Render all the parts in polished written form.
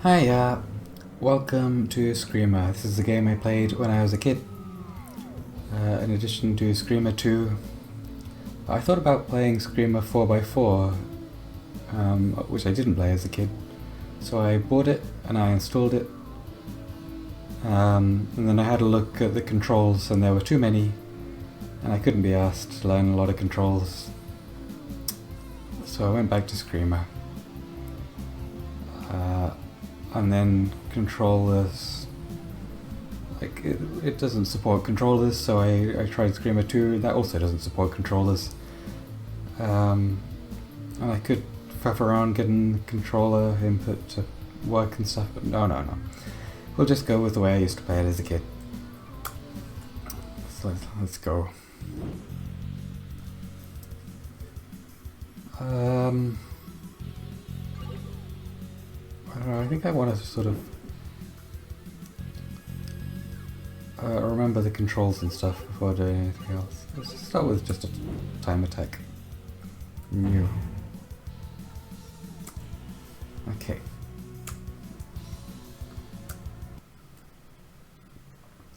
Hi, welcome to Screamer. This is a game I played when I was a kid. In addition to Screamer 2, I thought about playing Screamer 4x4, which I didn't play as a kid. So I bought it and I installed it. And then I had a look at the controls and there were too many, and I couldn't be asked to learn a lot of controls. So I went back to Screamer. And then controllers, like it doesn't support controllers, so I tried Screamer 2, that also doesn't support controllers. And I could faff around getting the controller input to work and stuff, but no. We'll just go with the way I used to play it as a kid. So let's go. I don't know, I think I want to sort of remember the controls and stuff before doing anything else. Let's start with just a time attack. New. Okay.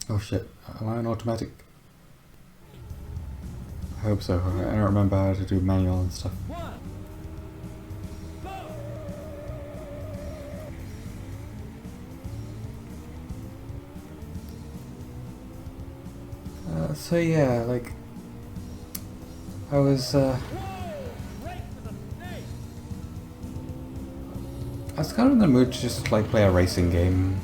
Oh shit, am I on automatic? I hope so. I don't remember how to do manual and stuff. So yeah, like, I was kind of in the mood to just like play a racing game.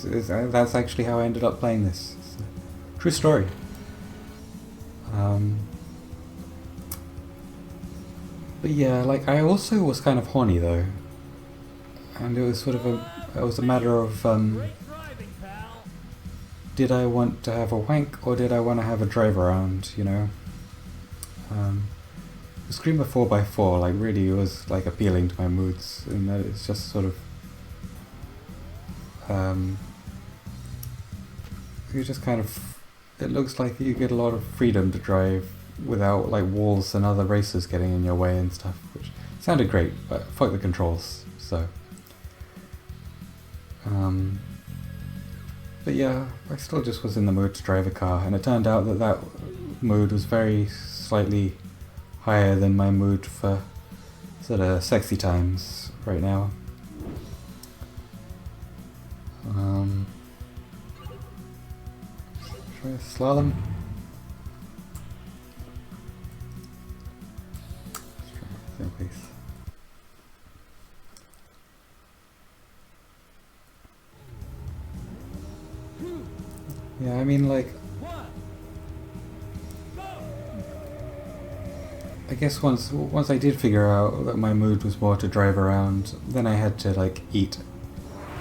That's actually how I ended up playing this. It's a true story. But yeah, like I also was kind of horny though, and it was sort of a matter of did I want to have a wank or did I want to have a drive around, you know? The Screamer 4x4 like really was like appealing to my moods in that it's just sort of you just kind of, it looks like you get a lot of freedom to drive without like walls and other racers getting in your way and stuff, which sounded great, but fuck the controls, so but yeah, I still just was in the mood to drive a car, and it turned out that mood was very slightly higher than my mood for sort of sexy times right now. Try a slalom. Let's try same pace. Yeah, I mean, like, I guess once I did figure out that my mood was more to drive around, then I had to like eat.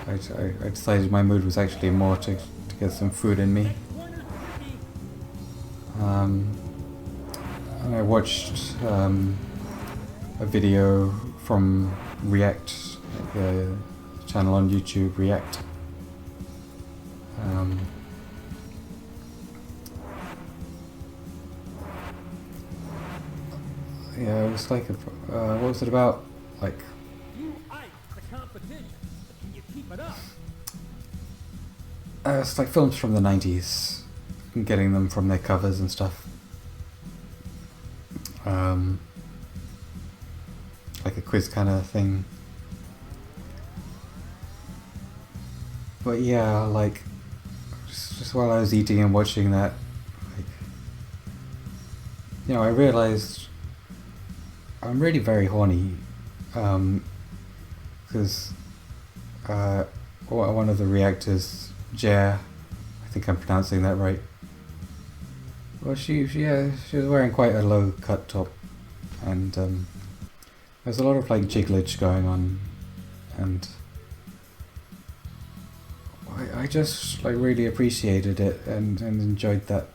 I decided my mood was actually more to get some food in me. And I watched a video from React, like a channel on YouTube, React. Yeah, it was like what was it about? Like, it's like films from the 90s, and getting them from their covers and stuff. Like a quiz kind of thing. But yeah, like, just while I was eating and watching that, like, you know, I realized I'm really very horny, because one of the reactors, Jer, I think I'm pronouncing that right. Well, she was wearing quite a low cut top, and there's a lot of like jigglage going on, and I just like really appreciated it and enjoyed that.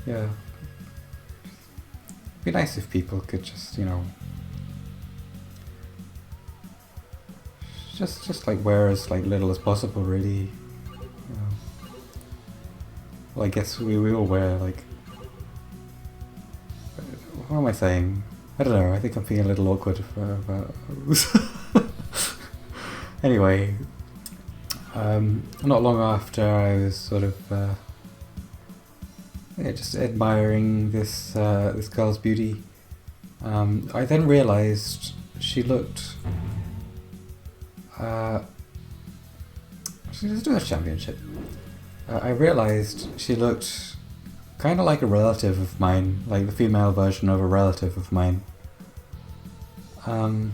Yeah. It'd be nice if people could just, you know, just like wear as like little as possible, really. You know. Well, I guess we all wear like what am I saying? I don't know, I think I'm feeling a little awkward about... Anyway, not long after I was sort of yeah, just admiring this this girl's beauty, I then realised she looked... let's do a championship. I realised she looked kind of like a relative of mine, like the female version of a relative of mine. I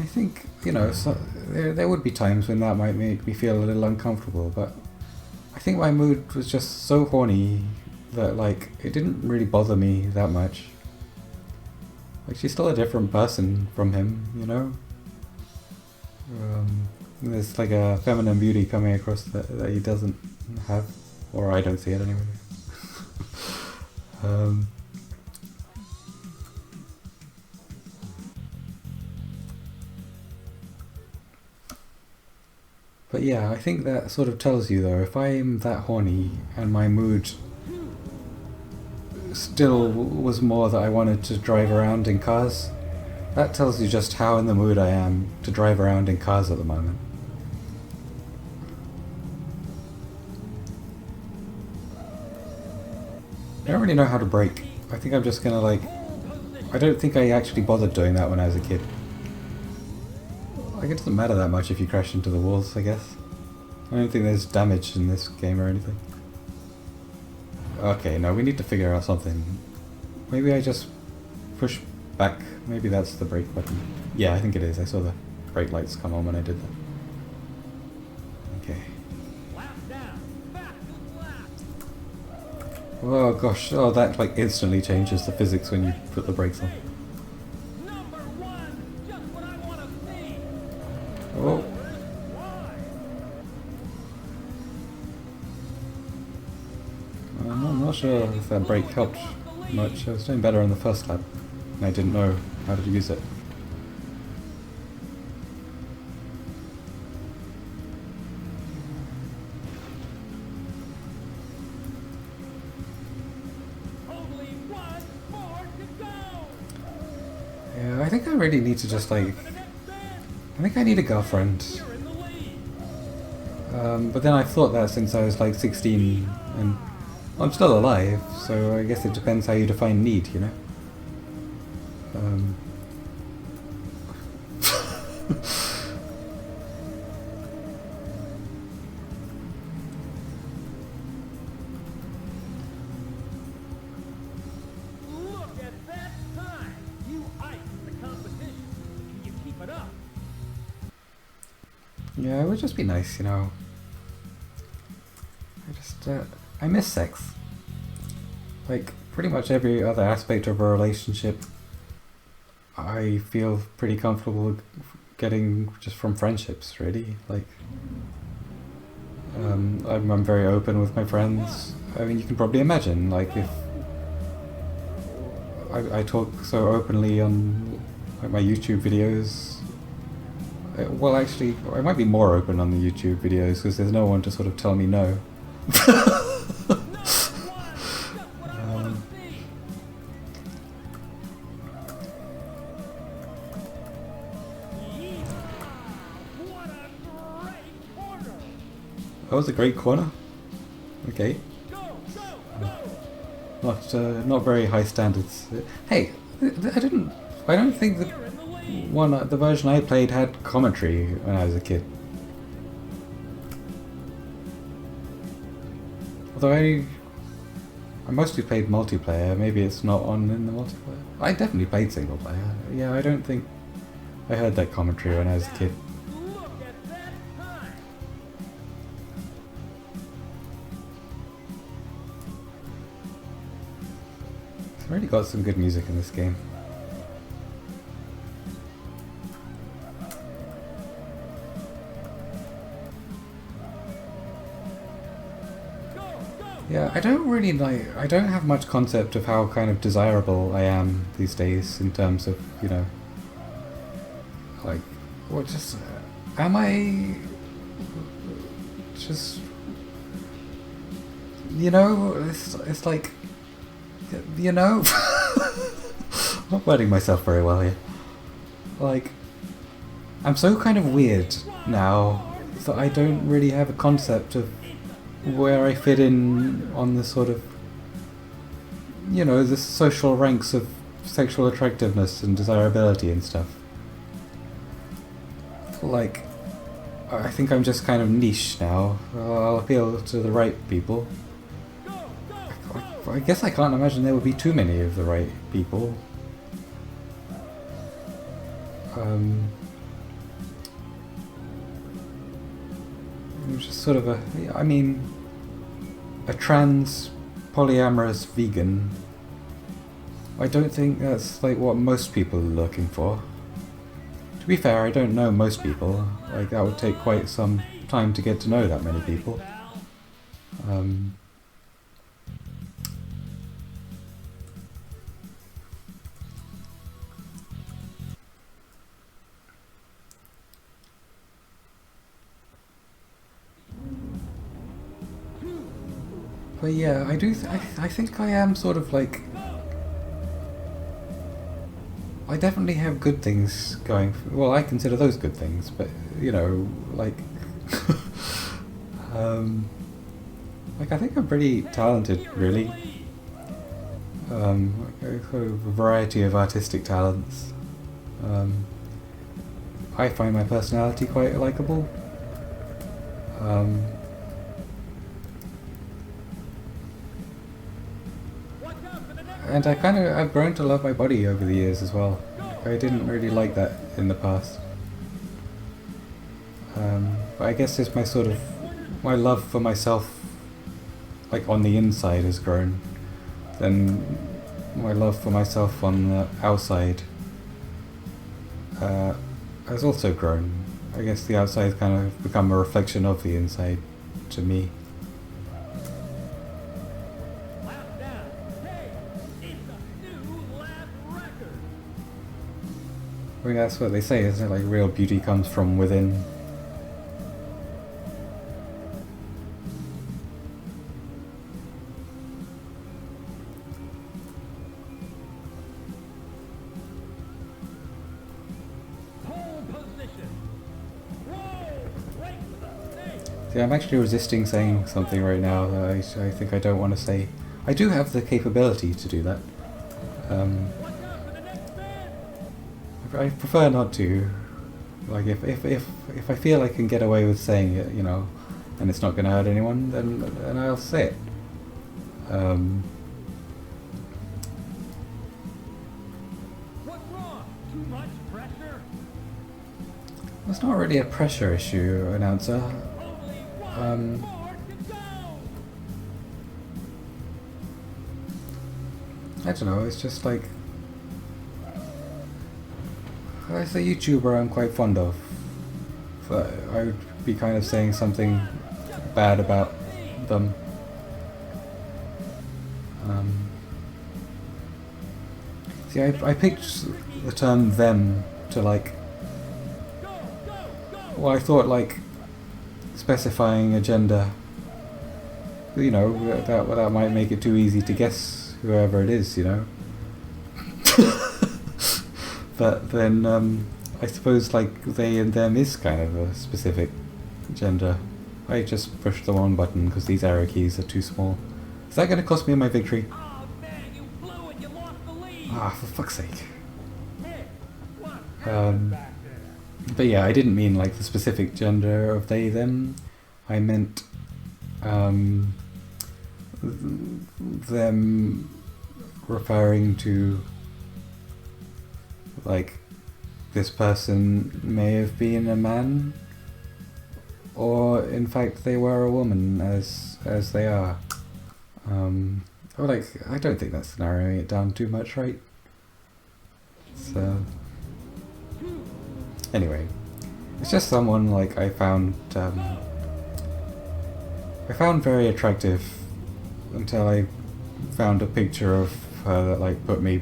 think, you know, so there would be times when that might make me feel a little uncomfortable, but I think my mood was just so horny that, like, it didn't really bother me that much. Like, she's still a different person from him, you know? There's like a feminine beauty coming across that he doesn't have, or I don't see it anyway. But yeah, I think that sort of tells you though, if I'm that horny and my mood still was more that I wanted to drive around in cars, that tells you just how in the mood I am to drive around in cars at the moment. I don't really know how to brake. I think I'm just gonna like... I don't think I actually bothered doing that when I was a kid. Like, it doesn't matter that much if you crash into the walls, I guess. I don't think there's damage in this game or anything. Okay, no, we need to figure out something. Maybe I just push back. Maybe that's the brake button. Yeah, I think it is. I saw the brake lights come on when I did that. Okay. Oh gosh, oh that like instantly changes the physics when you put the brakes on. Oh. I'm not sure if that brake helped much. I was doing better on the first lap, and I didn't know how to use it. Yeah, I think I really need to just like... I think I need a girlfriend. But then I thought that since I was like 16 and I'm still alive, so I guess it depends how you define need, you know? Look at that time! You iced the competition. Can you keep it up? Yeah, it would just be nice, you know. I miss sex. Like, pretty much every other aspect of a relationship I feel pretty comfortable getting just from friendships, really. Like, I'm very open with my friends. I mean, you can probably imagine, like, if I talk so openly on like my YouTube videos. Well, actually, I might be more open on the YouTube videos because there's no one to sort of tell me no. That was a great corner. Okay. Not very high standards. Hey, I don't think the version I played had commentary when I was a kid. Although I mostly played multiplayer, maybe it's not on in the multiplayer. I definitely played single player. Yeah, I don't think I heard that commentary when I was a kid. It's really got some good music in this game. Yeah, I don't have much concept of how kind of desirable I am these days in terms of, you know, like, what just, am I just, you know, it's like, You know, I'm not wording myself very well here. Like, I'm so kind of weird now that I don't really have a concept of where I fit in on the sort of, you know, the social ranks of sexual attractiveness and desirability and stuff. Like, I think I'm just kind of niche now. I'll appeal to the right people. I guess I can't imagine there would be too many of the right people. I'm just sort of a trans polyamorous vegan. I don't think that's like what most people are looking for. To be fair, I don't know most people. Like, that would take quite some time to get to know that many people. But yeah, I think I am sort of like... I definitely have good things going. Well, I consider those good things, but, you know, like... like, I think I'm pretty talented, really. I have a variety of artistic talents. I find my personality quite likable. And I've grown to love my body over the years as well. I didn't really like that in the past. But I guess it's my love for myself, like on the inside, has grown. Then my love for myself on the outside has also grown. I guess the outside has kind of become a reflection of the inside to me. I mean, that's what they say, isn't it? Like, real beauty comes from within. See, I'm actually resisting saying something right now that I think I don't want to say. I do have the capability to do that. I prefer not to. Like, if I feel I can get away with saying it, you know, and it's not going to hurt anyone, then I'll say it. What's wrong? Too much pressure? It's not really a pressure issue, announcer. Only one more to go! I don't know, it's just like... It's a YouTuber I'm quite fond of. But I would be kind of saying something bad about them. See, I picked the term them to like... Well, I thought like specifying a gender, you know, that might make it too easy to guess whoever it is, you know. But then I suppose like they and them is kind of a specific gender. I just pushed the wrong button because these arrow keys are too small. Is that going to cost me my victory? Oh man, you blew it! You lost the lead! Ah, for fuck's sake. Hey, what happened back there? But yeah, I didn't mean like the specific gender of they, them. I meant them referring to like this person may have been a man, or in fact they were a woman, as they are. Or like, I don't think that's narrowing it down too much, right? So anyway, it's just someone like I found very attractive until I found a picture of her that like put me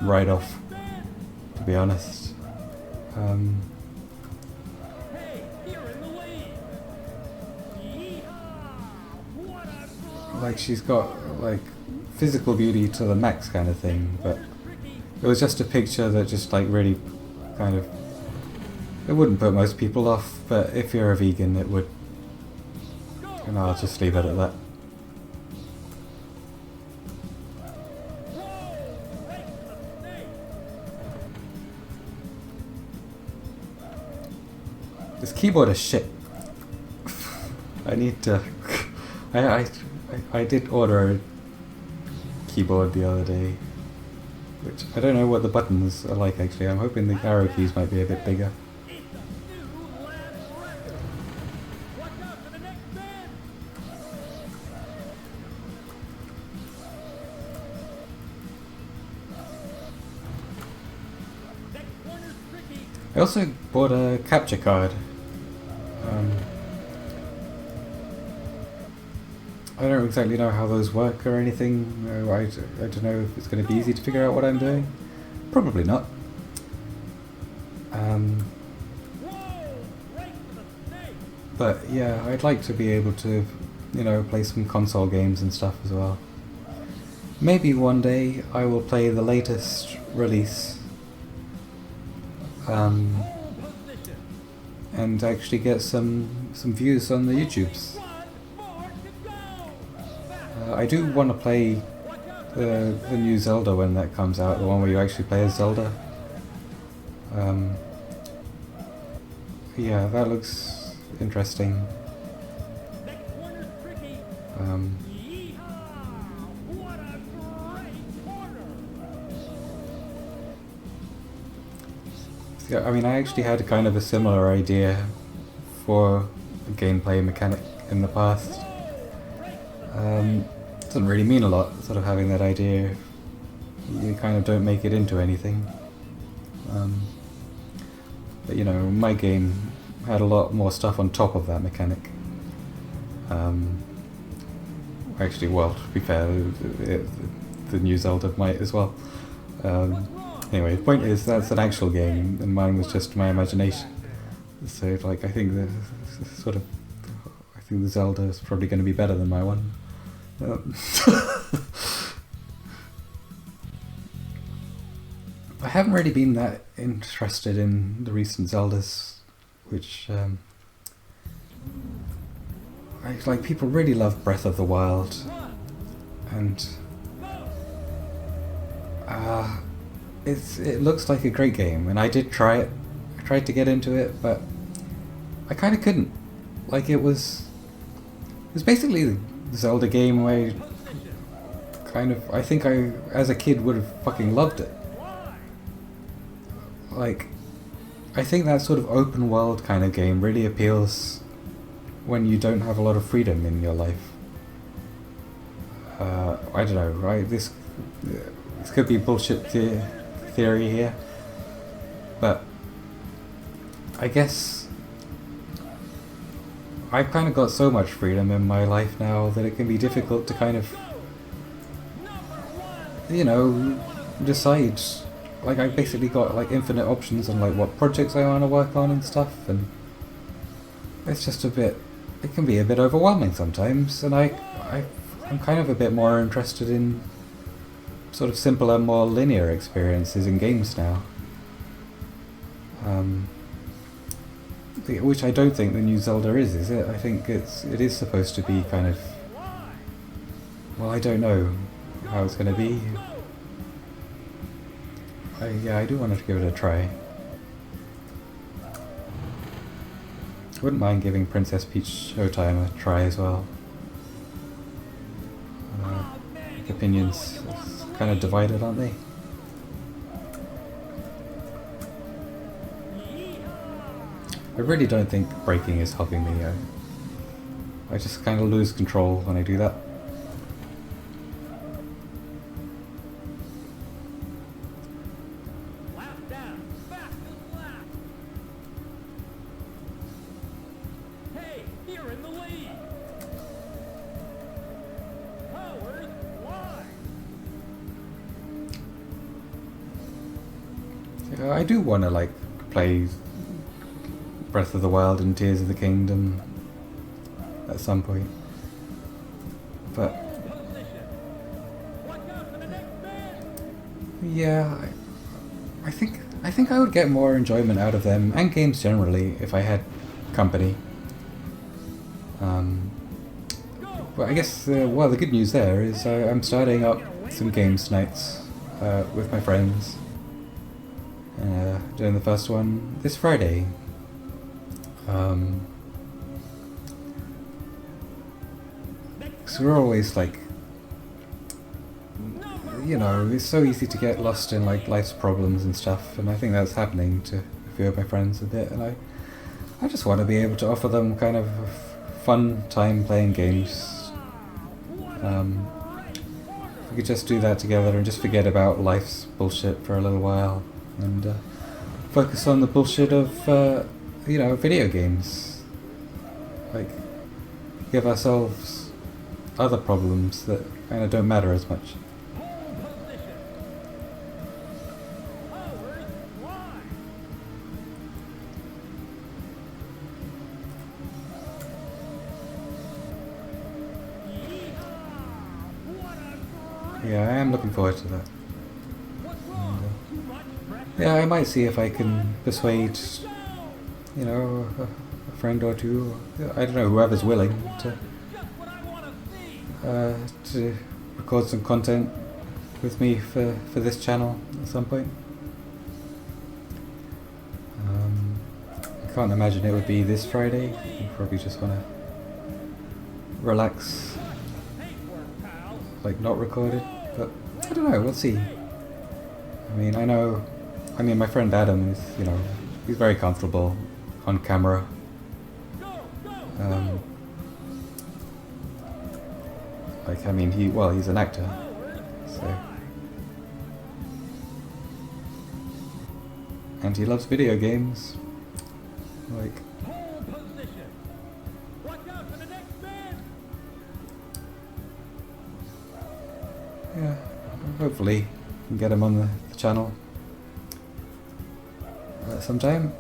right off, to be honest. Hey, you're in the lead! Yeehaw! What a throw! Like she's got like physical beauty to the max kind of thing, but it was just a picture that just like really kind of, it wouldn't put most people off, but if you're a vegan it would. And I'll just leave it at that. This keyboard is shit. I need to. I did order a keyboard the other day, which I don't know what the buttons are like actually. I'm hoping the arrow keys might be a bit bigger. I also bought a capture card. I don't exactly know how those work or anything. I don't know if it's going to be easy to figure out what I'm doing. Probably not. But yeah, I'd like to be able to, play some console games and stuff as well. Maybe one day I will play the latest release. And actually get some views on the YouTubes. I do want to play the new Zelda when that comes out, the one where you actually play as Zelda. Yeah, that looks interesting. Yeah, I mean, I actually had kind of a similar idea for a gameplay mechanic in the past. Doesn't really mean a lot, sort of having that idea. You kind of don't make it into anything. But my game had a lot more stuff on top of that mechanic. Actually, well, to be fair, the new Zelda might as well. Anyway, the point is that's an actual game, and mine was just my imagination. So, like, I think the Zelda is probably going to be better than my one. I haven't really been that interested in the recent Zeldas, which people really love Breath of the Wild, and it looks like a great game, and I did try it. I tried to get into it, but I kind of couldn't. Like, it was basically the Zelda game where I think I, as a kid, would have fucking loved it. Like, I think that sort of open world kind of game really appeals when you don't have a lot of freedom in your life. I don't know, right? This could be bullshit theory here, but I guess I've kind of got so much freedom in my life now that it can be difficult to kind of, decide. Like, I've basically got like infinite options on like what projects I want to work on and stuff, and it's just it can be a bit overwhelming sometimes, and I'm kind of a bit more interested in sort of simpler, more linear experiences in games now. Which I don't think the new Zelda is it? I think it is supposed to be kind of, well, I don't know how it's going to be. I do want to give it a try. I wouldn't mind giving Princess Peach Showtime a try as well. Opinions kind of divided, aren't they? I really don't think braking is helping me. I just kind of lose control when I do that. I do want to like play Breath of the Wild and Tears of the Kingdom at some point, but Yeah, I think I would get more enjoyment out of them and games generally if I had company. But I guess well, the good news there is I'm starting up some games nights with my friends. Doing the first one this Friday. Because we're always like, you know, it's so easy to get lost in like life's problems and stuff, and I think that's happening to a few of my friends a bit, and I just want to be able to offer them kind of a fun time playing games. If we could just do that together and just forget about life's bullshit for a little while and focus on the bullshit of, you know, video games. Like, give ourselves other problems that kind of don't matter as much. Yeah, I am looking forward to that. Yeah, I might see if I can persuade, you know, a friend or two, I don't know, whoever's willing to record some content with me for this channel at some point. I can't imagine it would be this Friday. You probably just want to relax, like not record it, but I don't know, we'll see. I mean, my friend Adam is, you know, he's very comfortable on camera. Like, I mean, he's an actor, so. And he loves video games. Like. Yeah, hopefully we can get him on the channel sometime.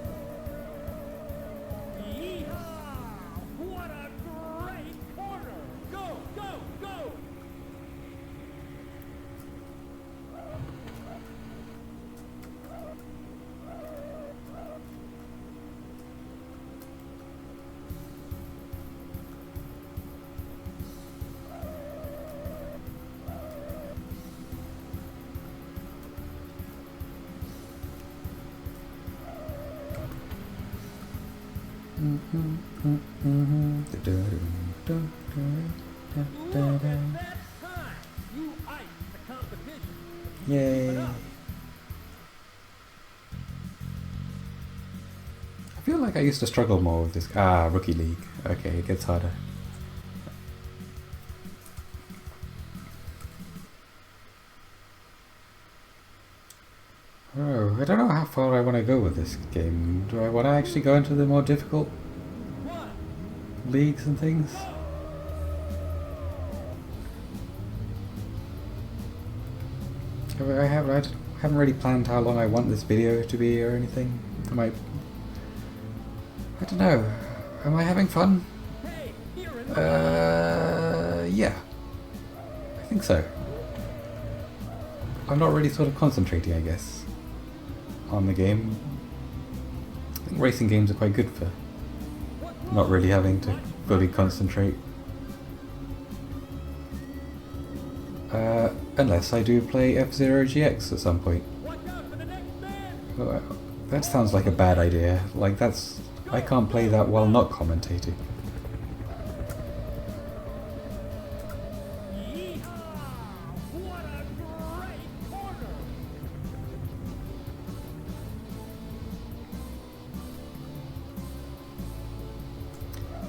Yay. I feel like I used to struggle more with this. Rookie League. Okay, it gets harder. Oh, I don't know how far I want to go with this game. Do I want to actually go into the more difficult leagues and things? I haven't really planned how long I want this video to be or anything. I don't know. Am I having fun? Yeah. I think so. I'm not really sort of concentrating, I guess, on the game. I think racing games are quite good for not really having to fully concentrate. Unless I do play F-Zero GX at some point. Well, that sounds like a bad idea. Like, I can't play that while not commentating.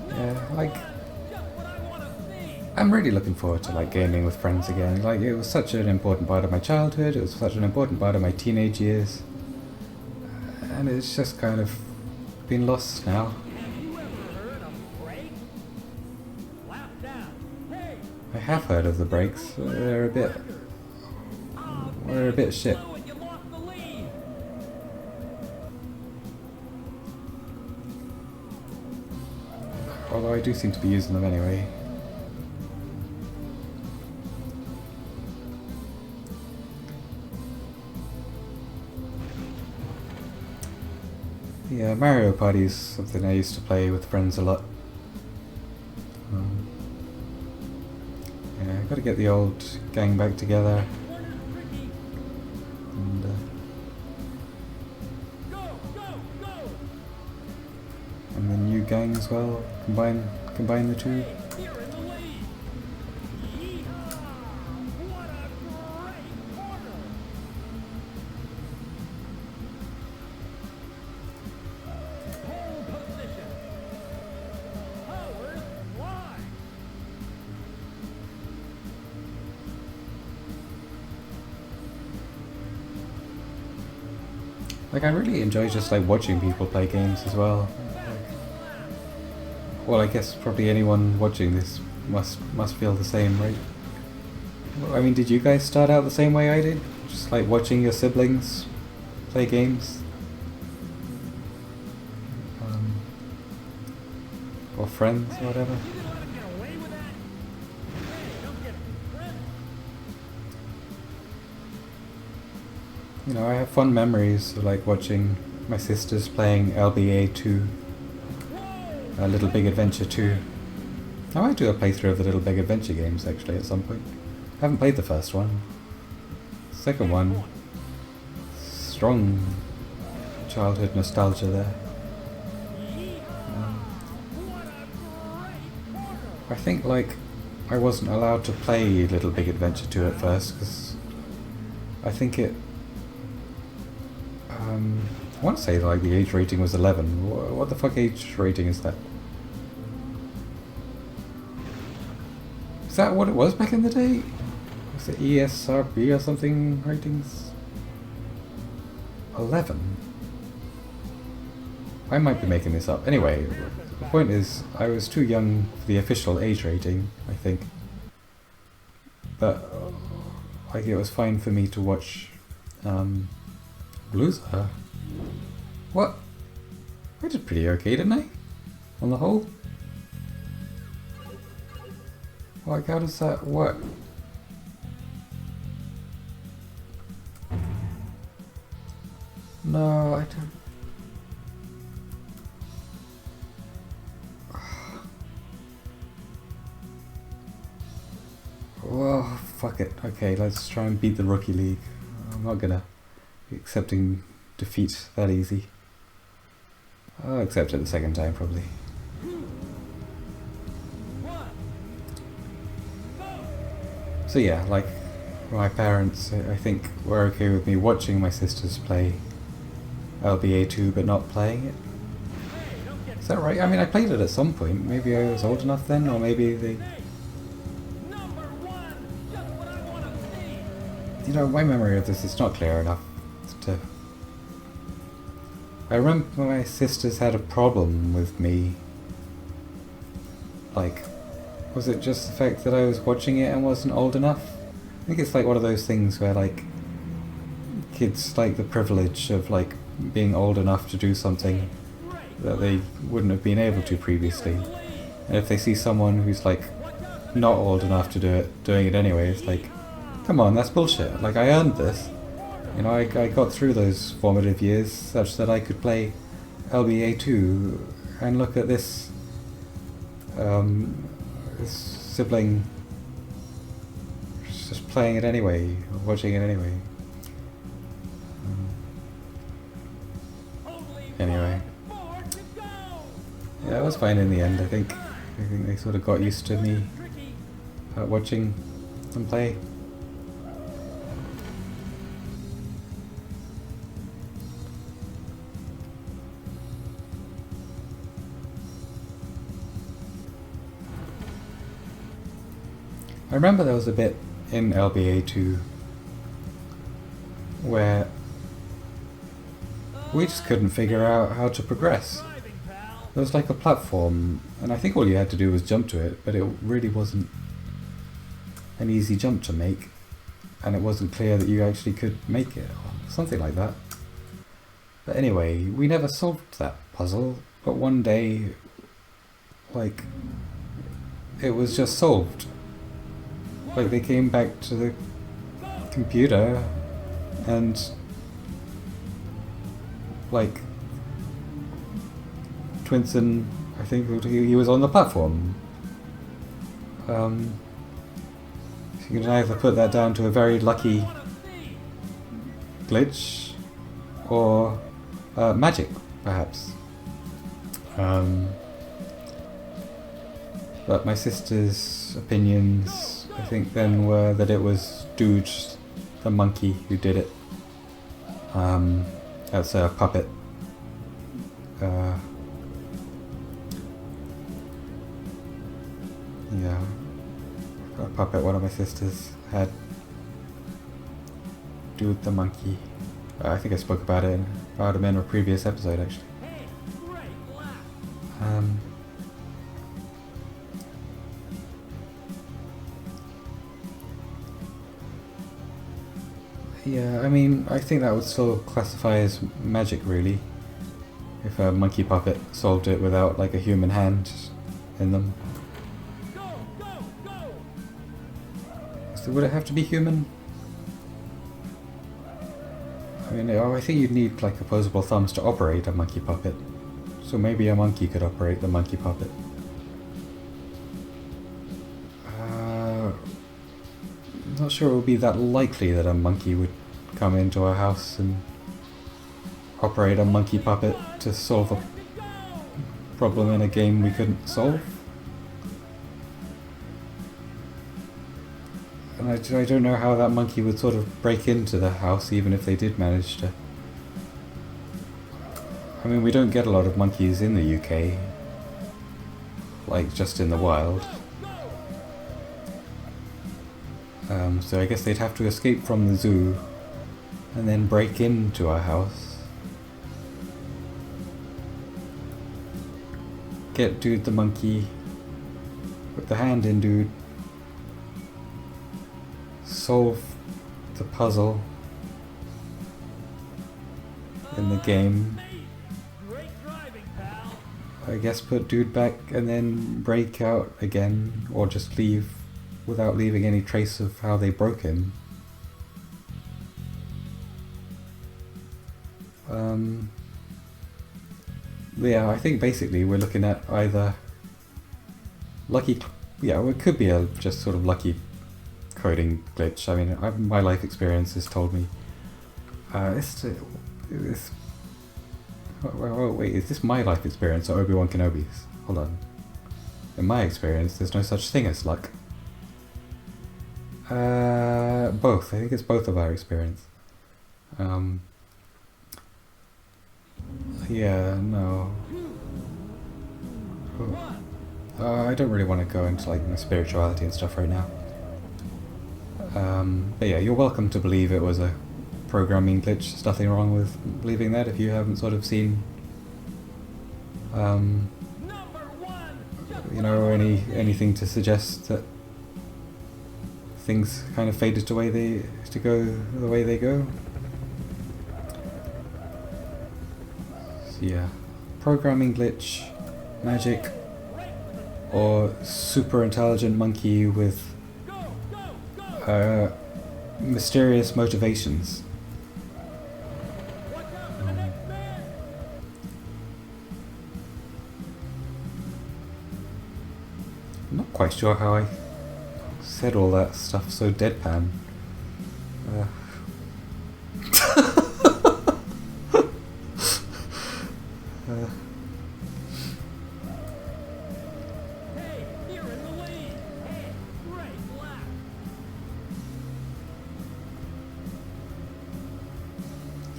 Yeah, like, I'm really looking forward to like gaming with friends again. Like, it was such an important part of my childhood, it was such an important part of my teenage years, and it's just kind of been lost now. I have heard of the breaks. They're a bit shit. Although I do seem to be using them anyway. Yeah, Mario Party is something I used to play with friends a lot. Yeah, gotta get the old gang back together. And, and the new gang as well. Combine the two. Like, I really enjoy just like watching people play games as well. Well, I guess probably anyone watching this must feel the same, right? I mean, did you guys start out the same way I did? Just like watching your siblings play games? Or friends, or whatever? You know, I have fond memories of like watching my sisters playing LBA 2, Little Big Adventure 2. I might do a playthrough of the Little Big Adventure games actually at some point. I haven't played the first one. Second one, strong childhood nostalgia there. I think like I wasn't allowed to play Little Big Adventure 2 at first because I think it I want to say like the age rating was 11. What the fuck age rating is that? Is that what it was back in the day? Was it ESRB or something ratings? 11? I might be making this up. Anyway, the point is I was too young for the official age rating, I think. But like it was fine for me to watch Loser. What? I did pretty okay, didn't I? On the whole? Like, how does that work? No, I don't. Well, fuck it. Okay, let's try and beat the Rookie League. I'm not gonna be accepting defeat that easy. I'll accept it the second time, probably. So yeah, like, my parents, I think, were okay with me watching my sisters play LBA 2 but not playing it. Is that right? I mean, I played it at some point. Maybe I was old enough then, or maybe they... You know, my memory of this is not clear enough to... I remember my sisters had a problem with me. Like, was it just the fact that I was watching it and wasn't old enough? I think it's like one of those things where like kids like the privilege of like being old enough to do something that they wouldn't have been able to previously. And if they see someone who's like not old enough to do it, doing it anyway, it's like, come on, that's bullshit. Like, I earned this. You know, I got through those formative years such that I could play LBA 2 and look at this this sibling just playing it anyway, watching it anyway. Anyway. Yeah, it was fine in the end, I think. I think they sort of got used to me watching them play. I remember there was a bit in LBA 2 where we just couldn't figure out how to progress. There was like a platform, and I think all you had to do was jump to it, but it really wasn't an easy jump to make, and it wasn't clear that you actually could make it, or something like that. But anyway, we never solved that puzzle, but one day, like, it was just solved. Like, they came back to the computer and like Twinson, I think he was on the platform. So you can either put that down to a very lucky glitch or magic, perhaps. But my sister's opinions, I think, then were that it was Dude, the monkey, who did it. That's a puppet. Yeah, a puppet one of my sisters had. Dude the monkey. I think I spoke about him in a previous episode, actually. Yeah, I mean, I think that would still classify as magic, really. If a monkey puppet solved it without, like, a human hand in them. So would it have to be human? I mean, I think you'd need, like, opposable thumbs to operate a monkey puppet. So maybe a monkey could operate the monkey puppet. Not sure it would be that likely that a monkey would come into our house and operate a monkey puppet to solve a problem in a game we couldn't solve. And I don't know how that monkey would sort of break into the house even if they did manage to. I mean, we don't get a lot of monkeys in the UK, like just in the wild. So I guess they'd have to escape from the zoo and then break into our house. Get Dude the monkey, put the hand in Dude, solve the puzzle in the game. I guess put Dude back and then break out again, or just leave without leaving any trace of how they broke him. Yeah, I think basically we're looking at either lucky, yeah, it could be a just sort of lucky coding glitch. I mean, my life experience has told me. Wait, is this my life experience or Obi-Wan Kenobi's? Hold on. In my experience, there's no such thing as luck. Both. I think it's both of our experience. Yeah, no. I don't really want to go into like my spirituality and stuff right now. But yeah, you're welcome to believe it was a programming glitch. There's nothing wrong with believing that if you haven't sort of seen, you know, anything to suggest that things kind of faded the way they go. So yeah, programming glitch, magic, or super intelligent monkey with mysterious motivations. I'm not quite sure how I said all that stuff so deadpan. Hey, you're in the lead. Hey, great lap.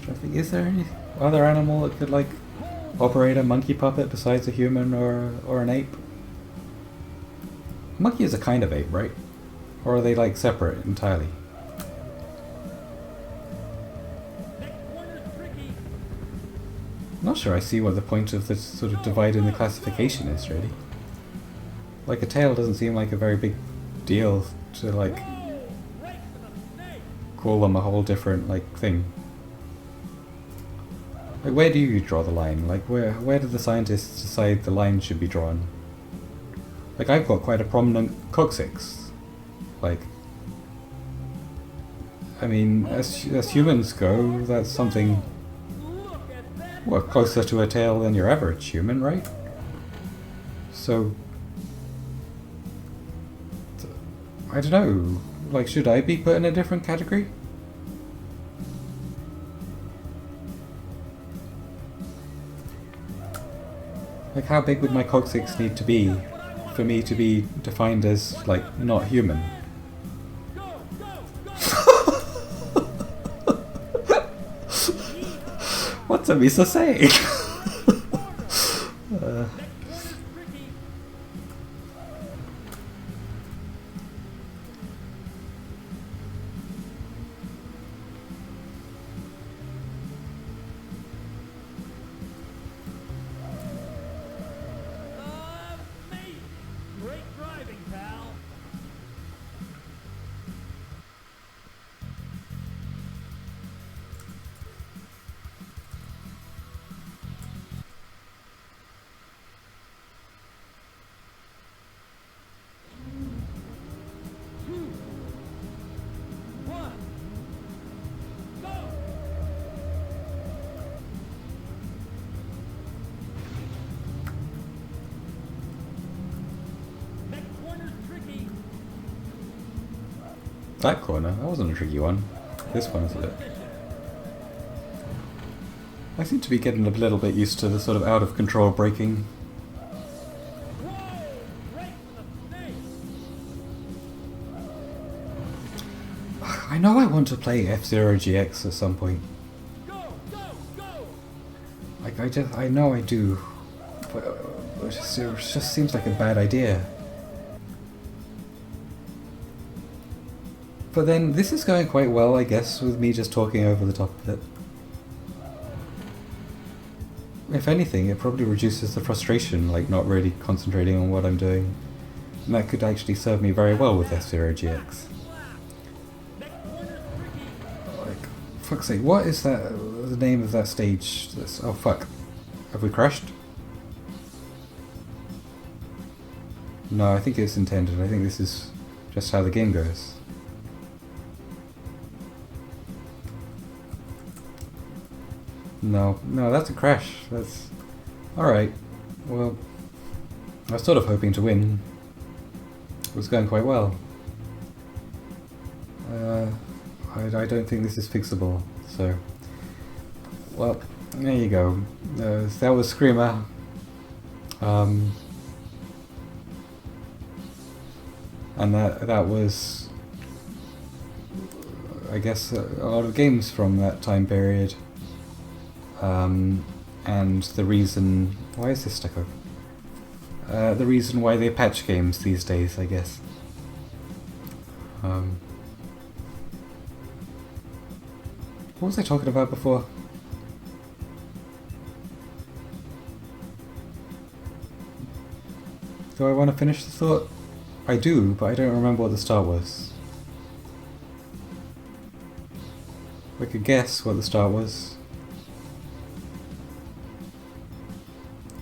I think, is there any other animal that could like operate a monkey puppet besides a human or an ape? Monkey is a kind of ape, right? Or are they like separate entirely? I'm not sure I see what the point of this sort of divide in the classification is, really. Like a tail doesn't seem like a very big deal to like call them a whole different like thing. Like where do you draw the line? Like where do the scientists decide the line should be drawn? Like I've got quite a prominent coccyx. Like, I mean, as humans go, that's something well, closer to a tail than your average human, right? So, I don't know, like, should I be put in a different category? Like, how big would my coccyx need to be for me to be defined as, like, not human? What's Amisa saying? Amazing! Great driving, pal. Two, one, go! Next corner's tricky. That corner? That wasn't a tricky one. This one is a bit. I seem to be getting a little bit used to the sort of out of control braking. Whoa! Right for the face. I know I want to play F-Zero GX at some point. Go, go, go! Like, I know I do. But it just seems like a bad idea. But then, this is going quite well, I guess, with me just talking over the top of it. If anything, it probably reduces the frustration, like not really concentrating on what I'm doing. And that could actually serve me very well with F-Zero GX. Next corner's tricky. Like, fuck's sake, what is that, the name of that stage? Oh fuck. Have we crashed? No, I think it's intended. I think this is just how the game goes. No, that's a crash. That's... Alright. Well, I was sort of hoping to win. It was going quite well. I don't think this is fixable, so... Well, there you go. That was Screamer. And that was... I guess a lot of games from that time period. And the reason... Why is this stuck up? The reason why they patch games these days, I guess. What was I talking about before? Do I want to finish the thought? I do, but I don't remember what the start was. I could guess what the start was.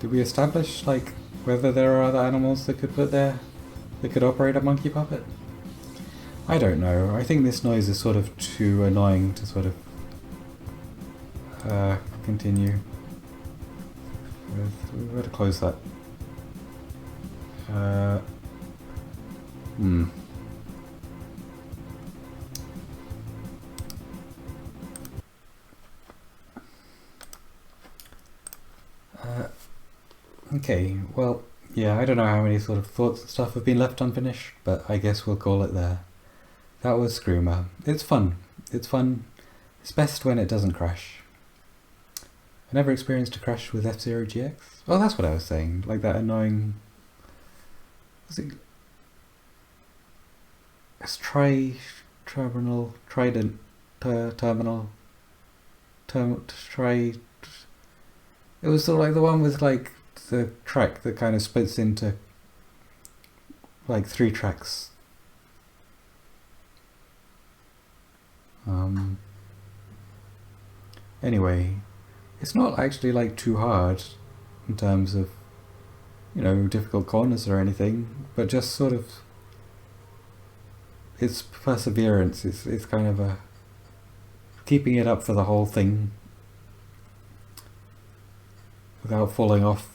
Did we establish, like, whether there are other animals that could operate a monkey puppet? I don't know. I think this noise is sort of too annoying to sort of continue. We better close that. Okay, well, yeah, I don't know how many sort of thoughts and stuff have been left unfinished, but I guess we'll call it there. That was Screamer. It's fun. It's fun. It's best when it doesn't crash. I never experienced a crash with F-Zero GX. Oh, that's what I was saying. Like that annoying... Was it... It's terminal... Trident... terminal... It was sort of like the one with like the track that kind of splits into like 3 tracks. Anyway, it's not actually like too hard in terms of, you know, difficult corners or anything, but just sort of it's perseverance. It's kind of a keeping it up for the whole thing. without falling off,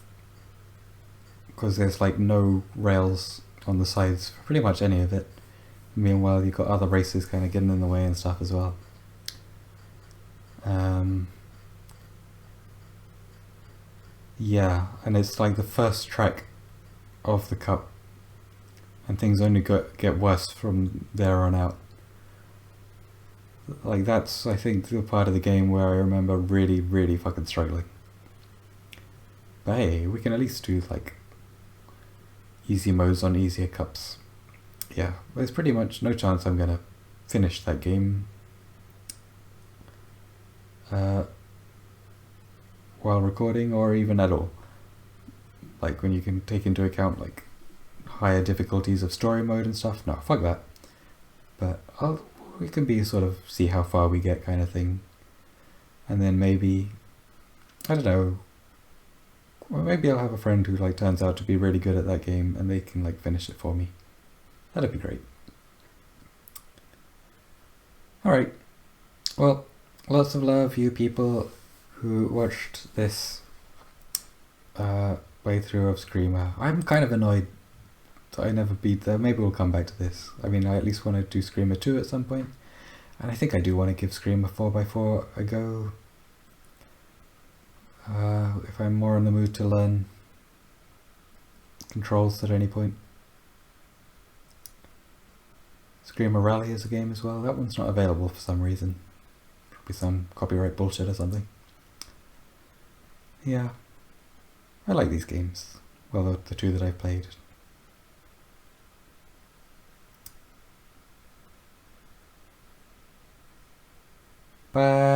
because there's like no rails on the sides for pretty much any of it. Meanwhile, you've got other races kind of getting in the way and stuff as well. Yeah, and it's like the first track of the cup, and things only get worse from there on out. Like that's, I think, the part of the game where I remember really, really fucking struggling. But hey, we can at least do like easy modes on easier cups. Yeah, there's pretty much no chance I'm gonna finish that game while recording, or even at all. Like when you can take into account like higher difficulties of story mode and stuff. No, fuck that. But we can be sort of see how far we get kind of thing. And then maybe, I don't know, well, maybe I'll have a friend who like turns out to be really good at that game and they can like finish it for me. That'd be great. Alright, well, lots of love, you people who watched this playthrough of Screamer. I'm kind of annoyed that I never beat them. Maybe we'll come back to this. I mean, I at least want to do Screamer 2 at some point. And I think I do want to give Screamer 4x4 a go. If I'm more in the mood to learn controls at any point. Screamer Rally is a game as well. That one's not available for some reason. Probably some copyright bullshit or something. Yeah. I like these games. Well, the two that I've played. Bye.